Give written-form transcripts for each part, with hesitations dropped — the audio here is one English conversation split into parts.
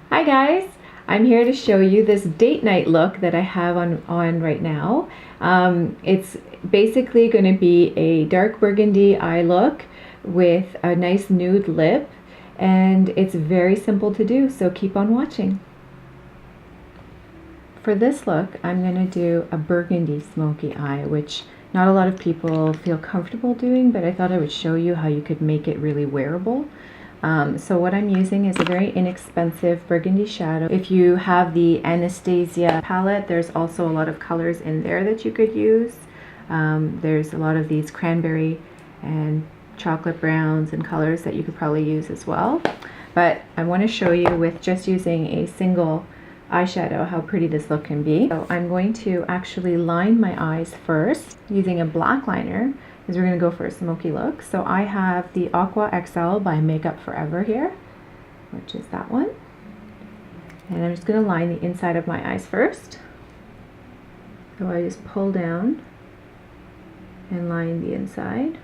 Hi guys, I'm here to show you this date night look that I have on right now. It's basically going to be a dark burgundy eye look with a nice nude lip, and it's very simple to do, so keep on watching. For this look, I'm going to do a burgundy smoky eye, which not a lot of people feel comfortable doing, but I thought I would show you how you could make it really wearable. So what I'm using is a very inexpensive burgundy shadow. If you have the Anastasia palette, there's also a lot of colors in there that you could use. There's a lot of these cranberry and chocolate browns and colors that you could probably use as well. But I want to show you with just using a single eyeshadow how pretty this look can be. So I'm going to actually line my eyes first using a black liner, because we're going to go for a smoky look. So I have the Aqua XL by Makeup Forever here, which is that one. And I'm just going to line the inside of my eyes first. So I just pull down and line the inside.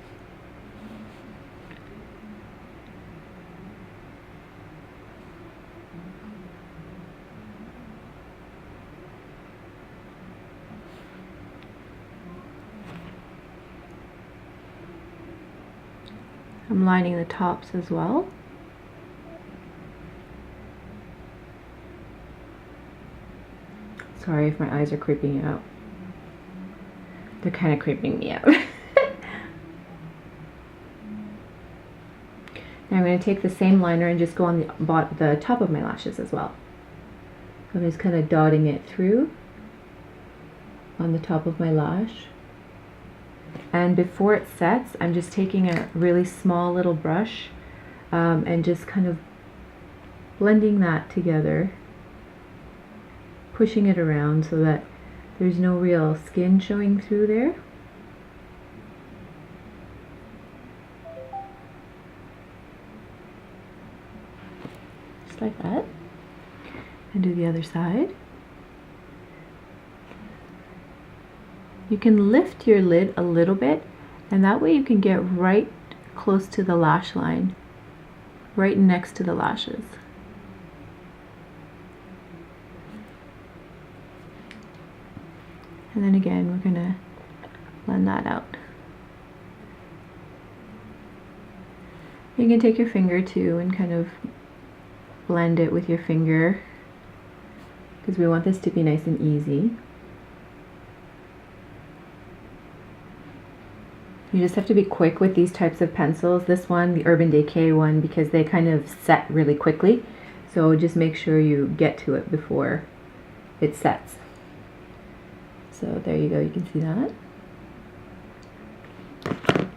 I'm lining the tops as well. Sorry if my eyes are creeping you out. They're kind of creeping me out. Now I'm going to take the same liner and just go on the top of my lashes as well. So I'm just kind of dotting it through on the top of my lash. And before it sets, I'm just taking a really small little brush and just kind of blending that together, pushing it around so that there's no real skin showing through there. Just like that. And do the other side. You can lift your lid a little bit, and that way you can get right close to the lash line, right next to the lashes. And then again, we're going to blend that out. You can take your finger too and kind of blend it with your finger, because we want this to be nice and easy. You just have to be quick with these types of pencils. This one, the Urban Decay one, because they kind of set really quickly. So just make sure you get to it before it sets. So there you go, you can see that.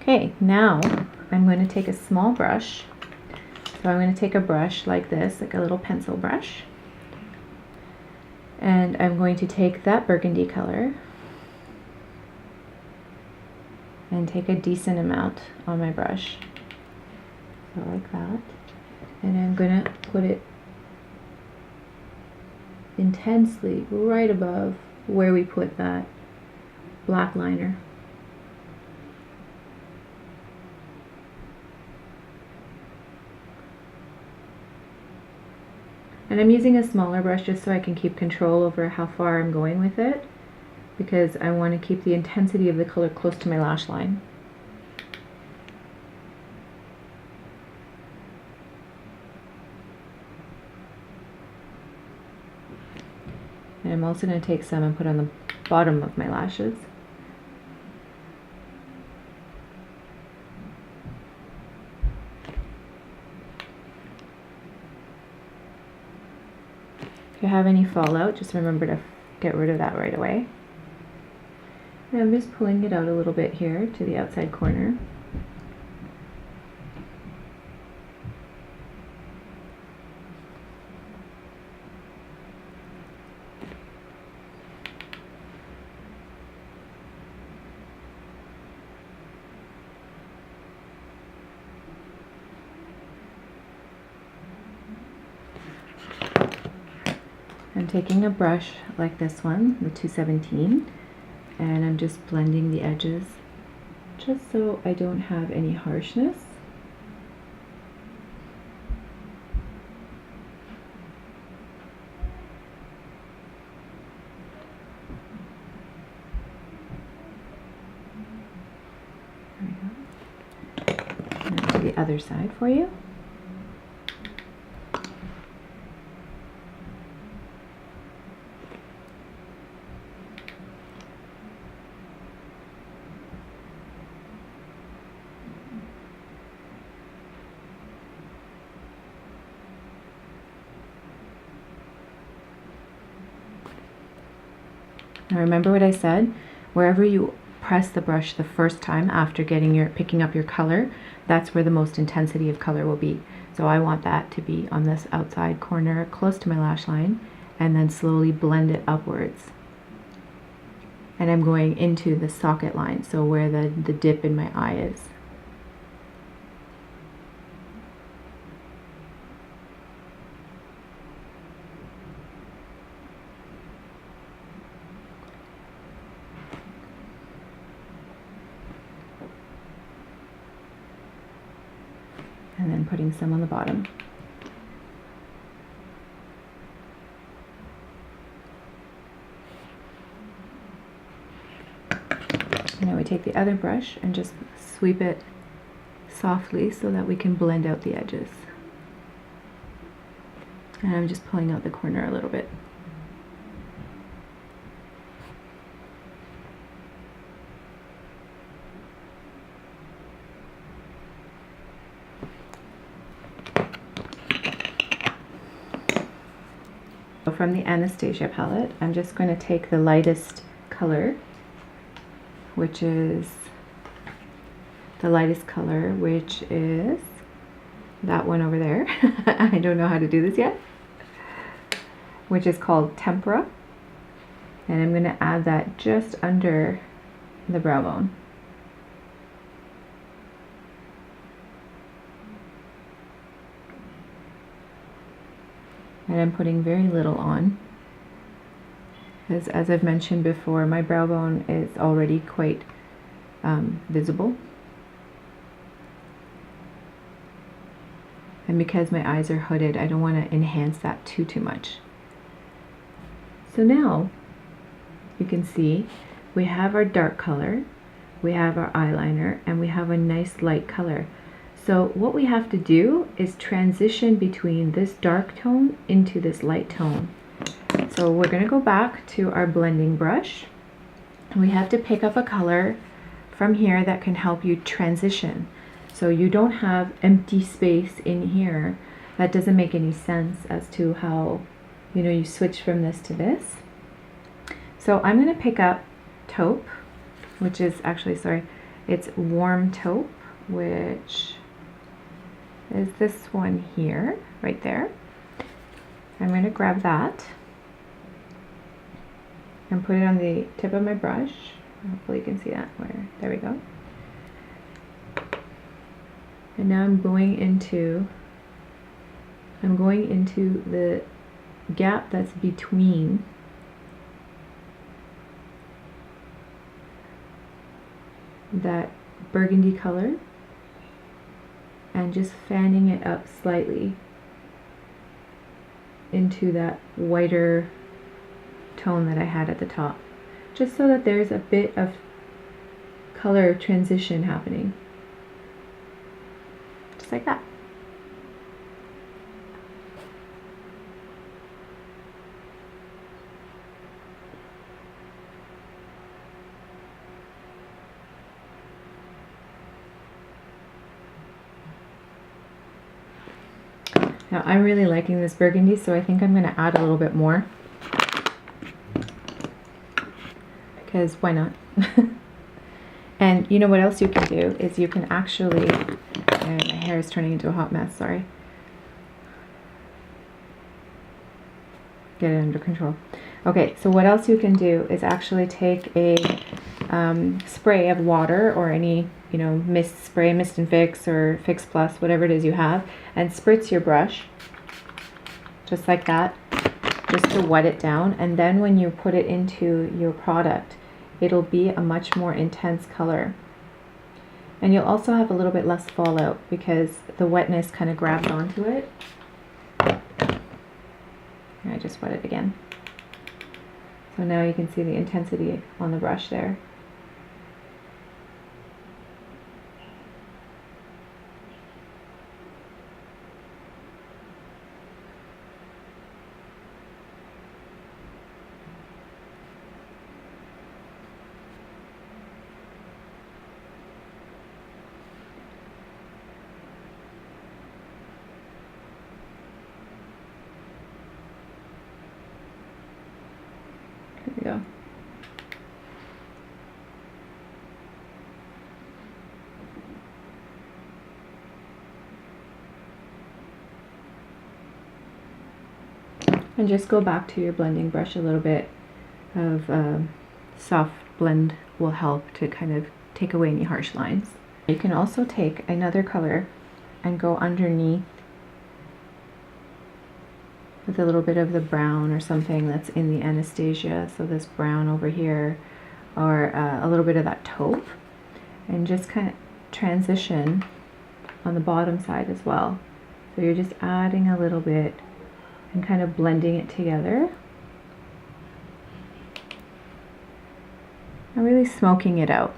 Okay, now I'm going to take a small brush. So I'm going to take a brush like this, like a little pencil brush. And I'm going to take that burgundy color and take a decent amount on my brush, so like that, and I'm gonna put it intensely right above where we put that black liner. And I'm using a smaller brush just so I can keep control over how far I'm going with it, because I want to keep the intensity of the color close to my lash line. And I'm also going to take some and put on the bottom of my lashes. If you have any fallout, just remember to get rid of that right away. And I'm just pulling it out a little bit here to the outside corner. I'm taking a brush like this one, the 217, and I'm just blending the edges just so I don't have any harshness. the other side for you. Now remember what I said, wherever you press the brush the first time after picking up your color, that's where the most intensity of color will be. So I want that to be on this outside corner close to my lash line, and then slowly blend it upwards. And I'm going into the socket line, so where the dip in my eye is. And then putting some on the bottom. And now we take the other brush and just sweep it softly so that we can blend out the edges. And I'm just pulling out the corner a little bit. From the Anastasia palette, I'm just going to take the lightest color, which is that one over there. I don't know how to do this yet, which is called Tempera, and I'm going to add that just under the brow bone. And I'm putting very little on, because as I've mentioned before, my brow bone is already quite visible. And because my eyes are hooded, I don't want to enhance that too much. So now you can see we have our dark color, we have our eyeliner, and we have a nice light color. So what we have to do is transition between this dark tone into this light tone. So we're going to go back to our blending brush. We have to pick up a color from here that can help you transition. So you don't have empty space in here. That doesn't make any sense as to how, you switch from this to this. So I'm going to pick up taupe, which is actually, it's warm taupe, which is this one here, right there. I'm going to grab that and put it on the tip of my brush. Hopefully you can see that. There we go. And now I'm going into the gap that's between that burgundy color and just fanning it up slightly into that whiter tone that I had at the top, just so that there's a bit of color transition happening, just like that. Now I'm really liking this burgundy, so I think I'm going to add a little bit more, because why not? And you know what else you can do is you can actually, and my hair is turning into a hot mess, sorry. Get it under control. Okay, so what else you can do is actually take a spray of water or any mist spray, Mist and Fix or Fix Plus, whatever it is you have, and spritz your brush just like that, just to wet it down. And then when you put it into your product, it'll be a much more intense color, and you'll also have a little bit less fallout because the wetness kind of grabs onto it. And I just wet it again, so now you can see the intensity on the brush there. And just go back to your blending brush. A little bit of soft blend will help to kind of take away any harsh lines. You can also take another color and go underneath with a little bit of the brown or something that's in the Anastasia. So this brown over here, or a little bit of that taupe, and just kind of transition on the bottom side as well. So you're just adding a little bit and kind of blending it together and really smoking it out.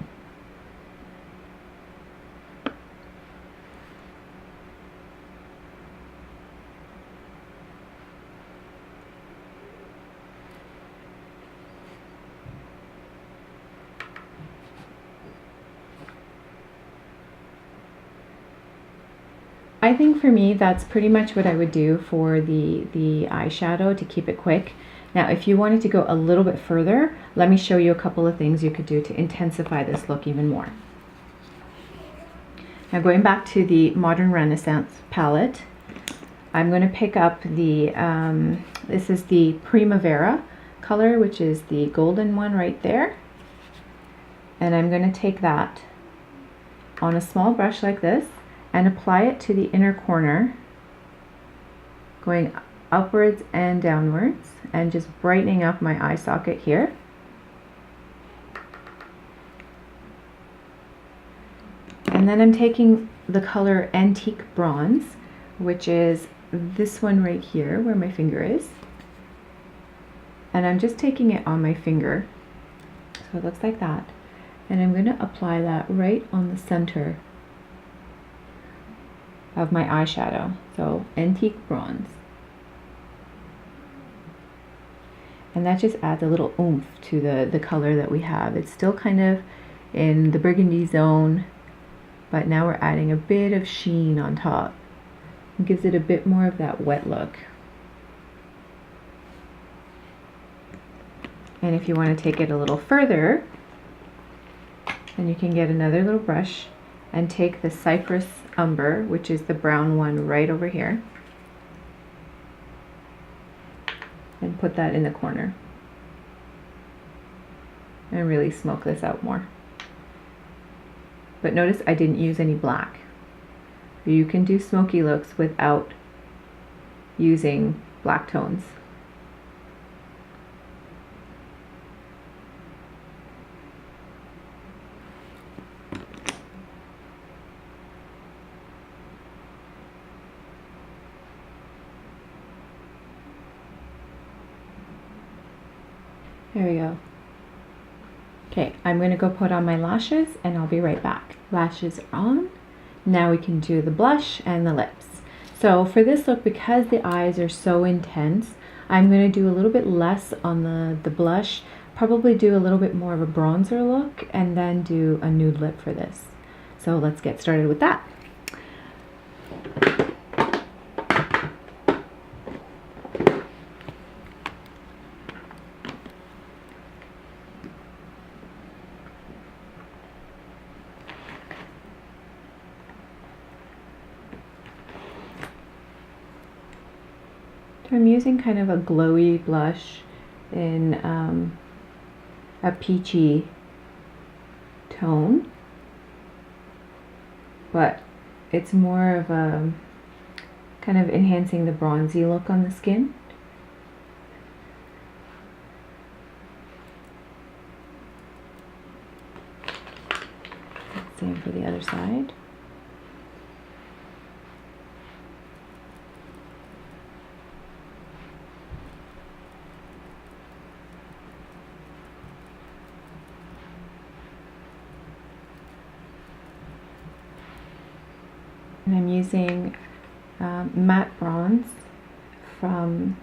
I think for me that's pretty much what I would do for the eyeshadow to keep it quick. Now if you wanted to go a little bit further, let me show you a couple of things you could do to intensify this look even more. Now going back to the Modern Renaissance palette, I'm going to pick up the, this is the Primavera color, which is the golden one right there. And I'm going to take that on a small brush like this and apply it to the inner corner, going upwards and downwards, and just brightening up my eye socket here. And then I'm taking the color Antique Bronze, which is this one right here where my finger is, and I'm just taking it on my finger, so it looks like that, and I'm going to apply that right on the center of my eyeshadow. So Antique Bronze, and that just adds a little oomph to the color that we have. It's still kind of in the burgundy zone, but now we're adding a bit of sheen on top. It gives it a bit more of that wet look. And if you want to take it a little further, then you can get another little brush and take the Cypress Umber, which is the brown one right over here, and put that in the corner and really smoke this out more. But notice I didn't use any black. You can do smoky looks without using black tones. There we go. Okay, I'm going to go put on my lashes and I'll be right back. Lashes are on. Now we can do the blush and the lips. So for this look, because the eyes are so intense, I'm going to do a little bit less on the blush, probably do a little bit more of a bronzer look, and then do a nude lip for this. So let's get started with that. I'm using kind of a glowy blush in a peachy tone, but it's more of a kind of enhancing the bronzy look on the skin. Same for the other side. And I'm using matte bronze from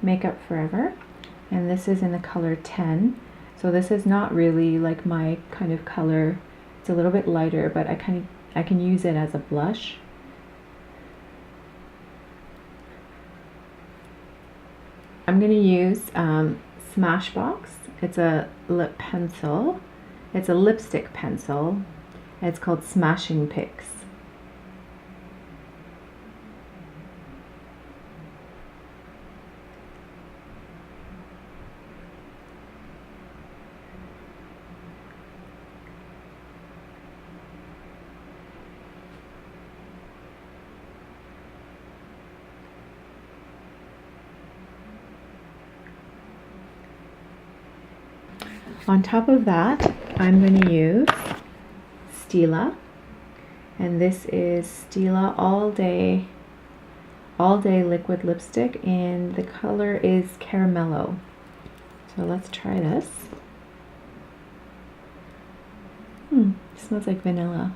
Makeup Forever, and this is in the color 10. So this is not really like my kind of color. It's a little bit lighter, but I can use it as a blush. I'm going to use Smashbox. It's a lip pencil. It's a lipstick pencil. It's called Smashing Picks. On top of that, I'm going to use Stila, and this is Stila all day liquid lipstick, and the color is Caramello. So let's try this. It smells like vanilla.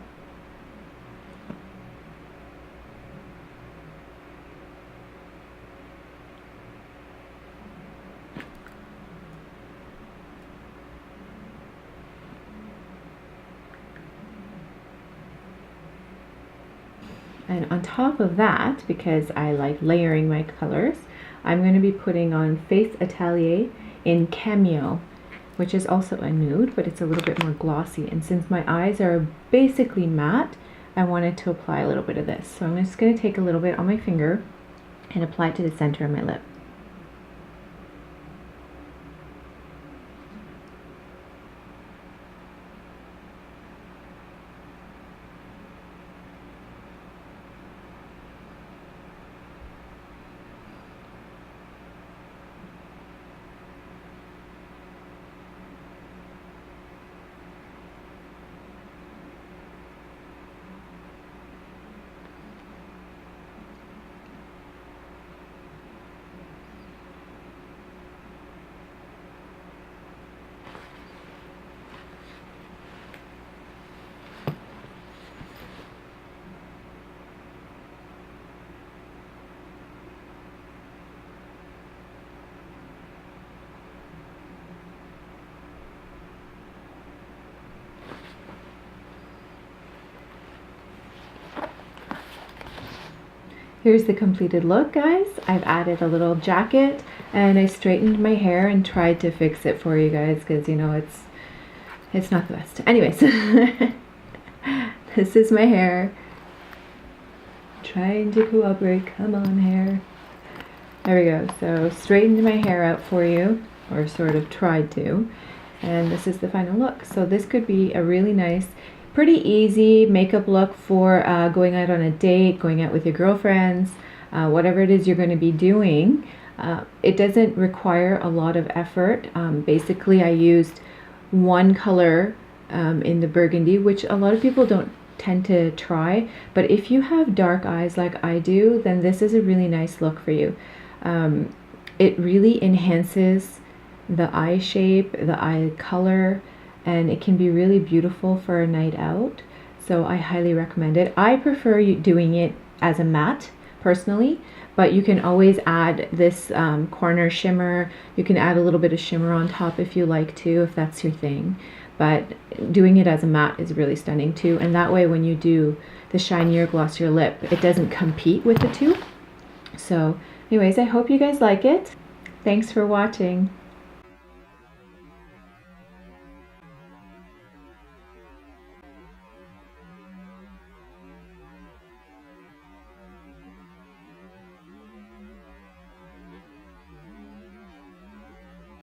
And on top of that, because I like layering my colors, I'm going to be putting on Face Atelier in Cameo, which is also a nude, but it's a little bit more glossy. And since my eyes are basically matte, I wanted to apply a little bit of this. So I'm just going to take a little bit on my finger and apply it to the center of my lip. Here's the completed look, guys. I've added a little jacket and I straightened my hair and tried to fix it for you guys because, you know, it's not the best. Anyways, this is my hair. Trying to cooperate. Come on, hair. There we go. So straightened my hair out for you, or sort of tried to. And this is the final look. So this could be a really nice, pretty easy makeup look for going out on a date, going out with your girlfriends, whatever it is you're going to be doing. It doesn't require a lot of effort. Basically, I used one color in the burgundy, which a lot of people don't tend to try. But if you have dark eyes like I do, then this is a really nice look for you. It really enhances the eye shape, the eye color, and it can be really beautiful for a night out. So I highly recommend it. I prefer doing it as a matte personally, but you can always add this corner shimmer. You can add a little bit of shimmer on top if you like to, if that's your thing. But doing it as a matte is really stunning too. And that way when you do the shinier, glossier lip, it doesn't compete with the two. So anyways, I hope you guys like it. Thanks for watching.